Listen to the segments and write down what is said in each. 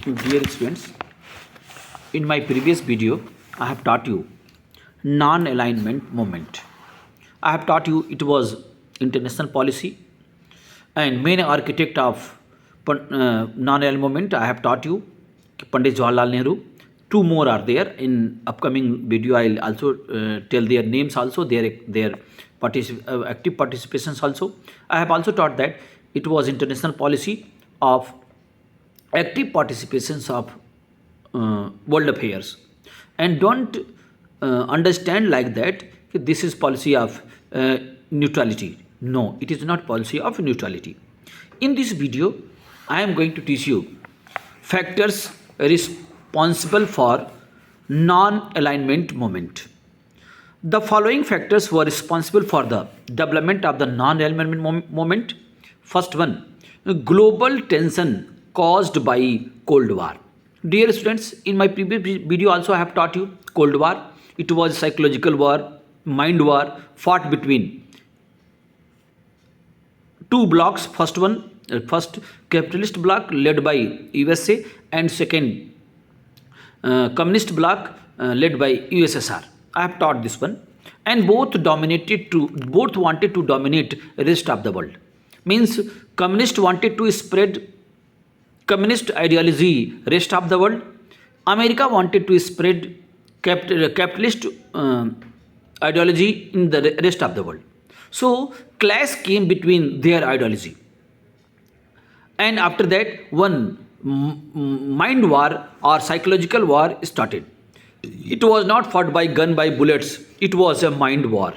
Dear students, in my previous video, I have taught you non-alignment movement. I have taught you it was international policy and main architect of non-alignment movement. I have taught you Pandit Jawaharlal Nehru. Two more are there in upcoming video. I'll also tell their names also, their active participations also. I have also taught that it was international policy of active participations of world affairs, and don't understand like that this is policy of neutrality. No, it is not policy of neutrality. In this video I am going to teach you factors responsible for non-alignment movement. The following factors were responsible for the development of the non-alignment movement. First one, global tension caused by Cold War. Dear students, in my previous video also I have taught you Cold War. It was psychological war, mind war fought between two blocks. First capitalist bloc led by USA, and second communist bloc led by USSR. I have taught this one, and both wanted to dominate rest of the world. Means communist wanted to spread communist ideology rest of the world. America wanted to spread capitalist ideology in the rest of the world. So clash came between their ideology, and after that one mind war or psychological war started. It was not fought by gun, by bullets. It was a mind war.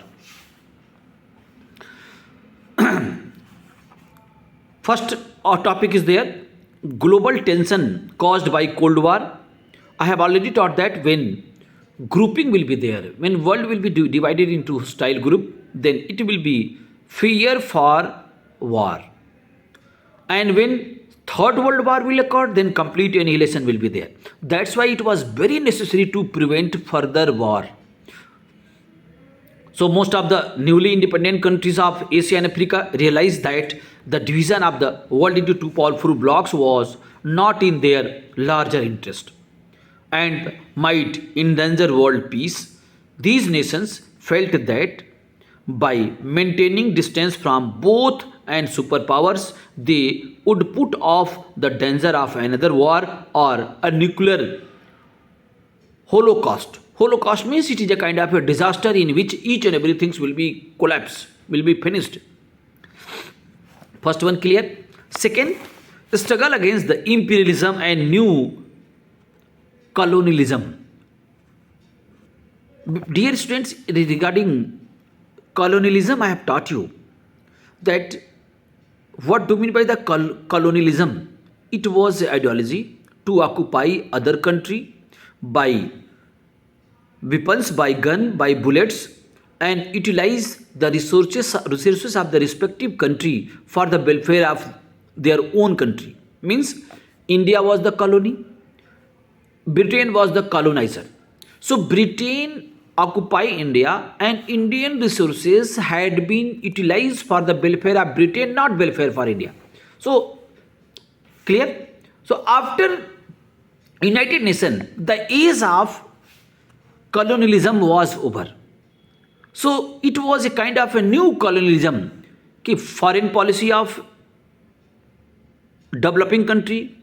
First our topic is there, global tension caused by Cold War. I have already taught that when grouping will be there, when world will be divided into hostile group, then it will be fear for war. And when third world war will occur, then complete annihilation will be there. That's why it was very necessary to prevent further war. So most of the newly independent countries of Asia and Africa realized that the division of the world into two powerful blocks was not in their larger interest and might endanger world peace. These nations felt that by maintaining distance from both and superpowers, they would put off the danger of another war or a nuclear holocaust. Holocaust means it is a kind of a disaster in which each and everything will be collapsed, will be finished. First one clear. Second, the struggle against the imperialism and new colonialism. Dear students, regarding colonialism, I have taught you that what do you mean by the colonialism? It was ideology to occupy other country by weapons, by gun, by bullets, and utilize the resources of the respective country for the welfare of their own country. Means India was the colony, Britain was the colonizer. So Britain occupy India, and Indian resources had been utilized for the welfare of Britain, not welfare for India. So clear? So after United Nations, the age of colonialism was over. So it was a kind of a new colonialism, foreign policy of developing country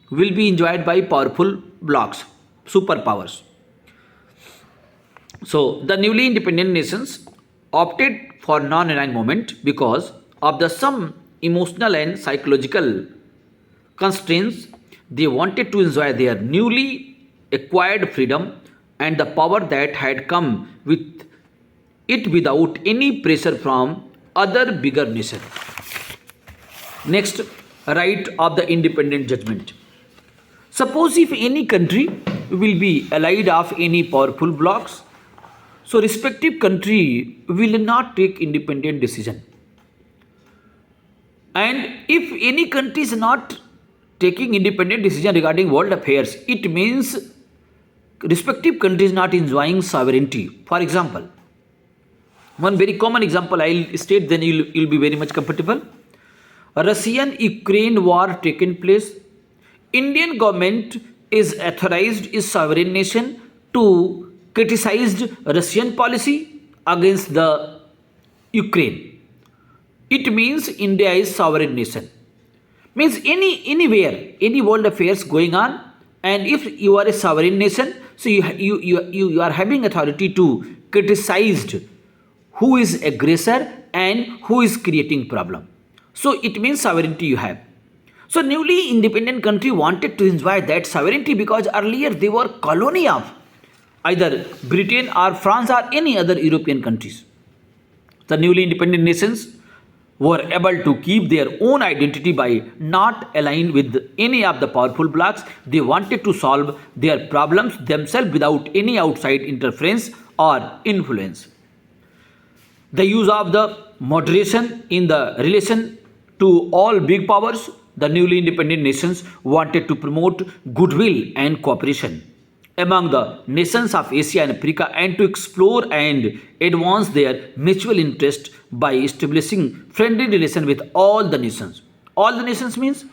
will be enjoyed by powerful blocs, superpowers. So the newly independent nations opted for non-aligned movement because of the some emotional and psychological constraints. They wanted to enjoy their newly acquired freedom and the power that had come with it without any pressure from other bigger nations. Next, right of the independent judgment. Suppose if any country will be allied of any powerful blocs, so respective country will not take independent decision. And if any country is not taking independent decision regarding world affairs, it means respective country is not enjoying sovereignty. For example, one very common example I will state, then you'll be very much comfortable. Russian-Ukraine war taken place. Indian government is authorized is sovereign nation to criticize Russian policy against the Ukraine. It means India is sovereign nation. Means anywhere, any world affairs going on, and if you are a sovereign nation, so you are having authority to criticize who is aggressor and who is creating problem. So it means sovereignty you have. So newly independent country wanted to enjoy that sovereignty because earlier they were colony of either Britain or France or any other European countries. The newly independent nations were able to keep their own identity by not aligning with any of the powerful blocs. They wanted to solve their problems themselves without any outside interference or influence. The use of the moderation in the relation to all big powers, the newly independent nations wanted to promote goodwill and cooperation among the nations of Asia and Africa and to explore and advance their mutual interest by establishing friendly relation with all the nations. All the nations means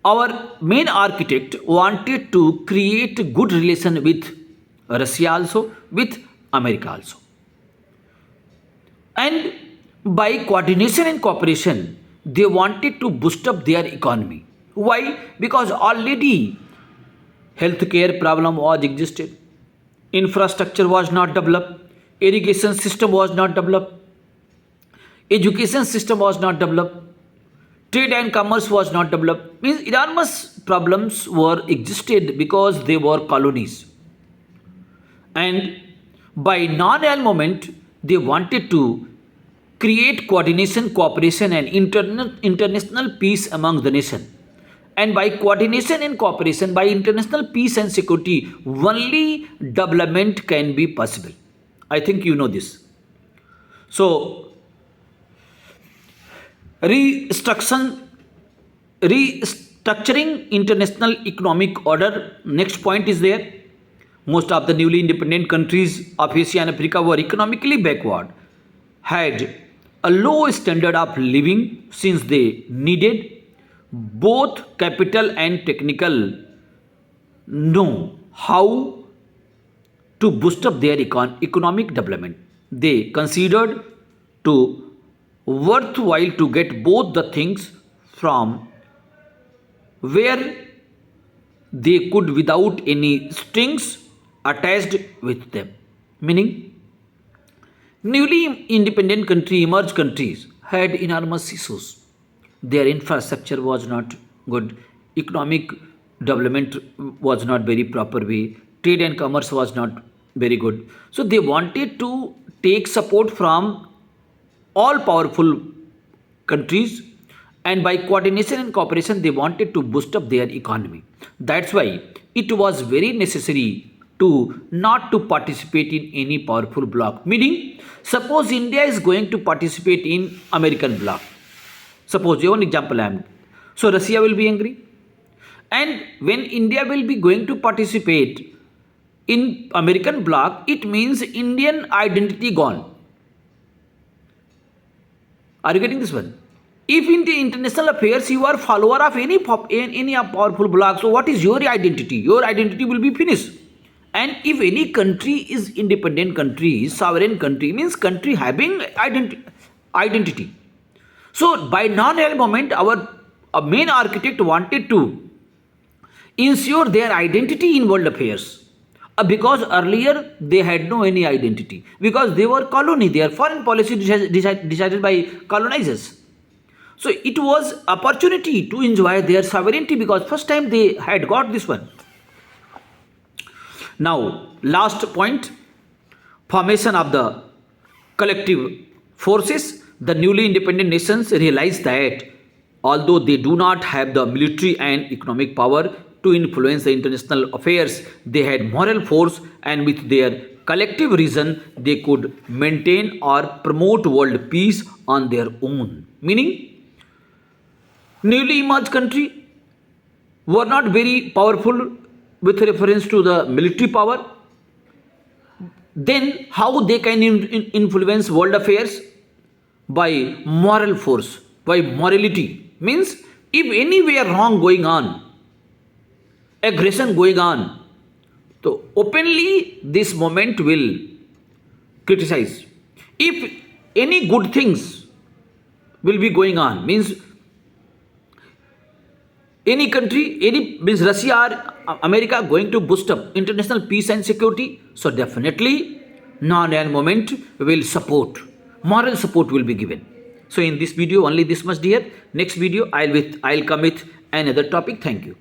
our main architect wanted to create good relation with Russia also, with America also. And by coordination and cooperation, they wanted to boost up their economy. Why? Because already healthcare problem was existed, infrastructure was not developed, irrigation system was not developed, education system was not developed, trade and commerce was not developed. Means enormous problems were existed because they were colonies. And by non-real movement, they wanted to create coordination, cooperation and international peace among the nation. And by coordination and cooperation, by international peace and security, only development can be possible. I think you know this. So, restructuring international economic order, next point is there. Most of the newly independent countries of Asia and Africa were economically backward, had a low standard of living since they needed both capital and technical know how to boost up their economic development. They considered to worthwhile to get both the things from where they could without any strings attached with them. Meaning, newly independent country, emerged countries had enormous issues. Their infrastructure was not good, economic development was not very proper way, trade and commerce was not very good. So they wanted to take support from all powerful countries, and by coordination and cooperation they wanted to boost up their economy. That's why it was very necessary to not to participate in any powerful bloc. Meaning, suppose India is going to participate in American bloc. Suppose, one example I am. So Russia will be angry. And when India will be going to participate in American bloc, it means Indian identity gone. Are you getting this one? If in the international affairs you are follower of any powerful bloc, so what is your identity? Your identity will be finished. And if any country is independent country, sovereign country, means country having identity. So by non-real moment, our main architect wanted to ensure their identity in world affairs. Because earlier they had no any identity. Because they were colony, their foreign policy decided by colonizers. So it was opportunity to enjoy their sovereignty because first time they had got this one. Now, last point, formation of the collective forces. The newly independent nations realized that although they do not have the military and economic power to influence the international affairs, they had moral force, and with their collective reason, they could maintain or promote world peace on their own. Meaning, newly emerged country were not very powerful with reference to the military power. Then how they can influence world affairs? By moral force, by morality. Means If anywhere wrong going on, aggression going on, so openly this movement will criticize. If any good things will be going on, means any country, any means Russia or America going to boost up international peace and security, so definitely non-aligned movement will support, moral support will be given. So in this video only this much dear. Next video I'll come with another topic. Thank you.